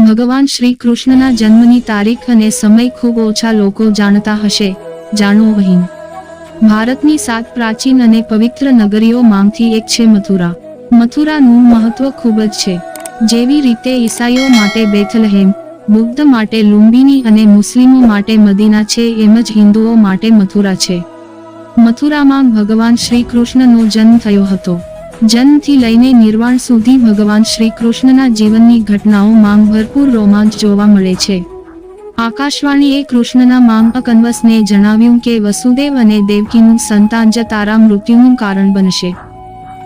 ભગવાન શ્રી કૃષ્ણના જન્મની તારીખ અને સમય ખૂબ ઓછા લોકો જાણતા હશે, જાણો અહીં. ભારતની 7 પ્રાચીન અને પવિત્ર નગરીઓમાંથી એક છે મથુરા. મથુરાનું મહત્વ ખૂબ જ છે. જેવી રીતે ઈસાઈઓ માટે બેથલહેમ, બુદ્ધ માટે લુંબિની અને મુસ્લિમો માટે મદીના છે, એમ જ હિન્દુઓ માટે મથુરા છે. મથુરામાં ભગવાન શ્રી કૃષ્ણનો જન્મ થયો હતો. જન્મથી લઈને નિર્વાણ સુધી ભગવાન શ્રી કૃષ્ણના જીવનની ઘટનાઓમાં ભરપૂર રોમાંચ જોવા મળે છે. આકાશવાણીએ કૃષ્ણના માંગ કન્વસને જણાવ્યું કે વસુદેવ અને દેવકીનું સંતાન જ તારા મૃત્યુનું કારણ બનશે,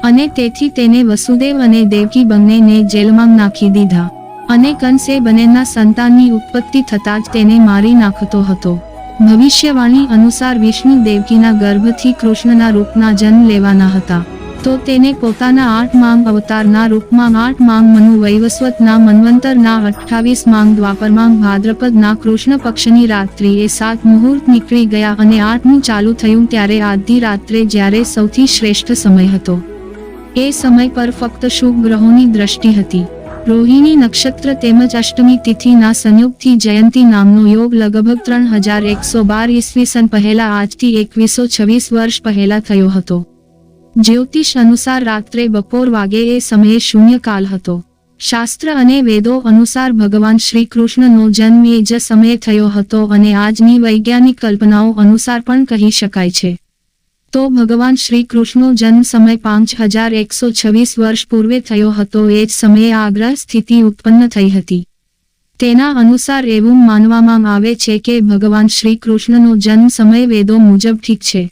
અને તેથી તેને વસુદેવ અને દેવકી બંનેને જેલમાં નાખી દીધા. અને કંસે બંનેના સંતાનની ઉત્પત્તિ થતાં જ તેને મારી નાખતો હતો. ભવિષ્યવાણી અનુસાર વિષ્ણુ દેવકીના ગર્ભથી કૃષ્ણના રૂપના જન્મ લેવાના હતા, તો તેને પોતાના 8માં અવતારના રૂપમાં 8માં મનુ વૈવસ્વતના મન્વંતરના 28માં દ્વાપરમાં ભાદ્રપદના કૃષ્ણ પક્ષની રાત્રિએ 7 મુહૂર્ત નીકળી ગયા અને 8મું ચાલુ થયું ત્યારે આધી રાત્રે જ્યારે સૌથી શ્રેષ્ઠ સમય હતો. એ સમય પર ફક્ત શુભ ગ્રહોની દ્રષ્ટિ હતી. રોહિણી નક્ષત્ર તેમજ અષ્ટમી તિથિના સંયોગથી જયંતી નામનો યોગ લગભગ 3112 ઈસવીસન પહેલા આજથી 2126 વર્ષ પહેલા થયો હતો. જ્યોતિષ અનુસાર રાત્રે બપોર વાગે એ સમયે શૂન્યકાલ હતો. શાસ્ત્ર અને વેદો અનુસાર ભગવાન શ્રી કૃષ્ણનો જન્મ એ જ સમયે થયો હતો અને આજની વૈજ્ઞાનિક કલ્પનાઓ અનુસાર પણ કહી શકાય છે. તો ભગવાન શ્રી કૃષ્ણનો જન્મ સમય 5126 વર્ષ પૂર્વે થયો હતો. એ જ સમયે આ ગ્રહ સ્થિતિ ઉત્પન્ન થઈ હતી. તેના અનુસાર એવું માનવામાં આવે છે કે ભગવાન શ્રી કૃષ્ણનો જન્મ સમય વેદો મુજબ ઠીક છે.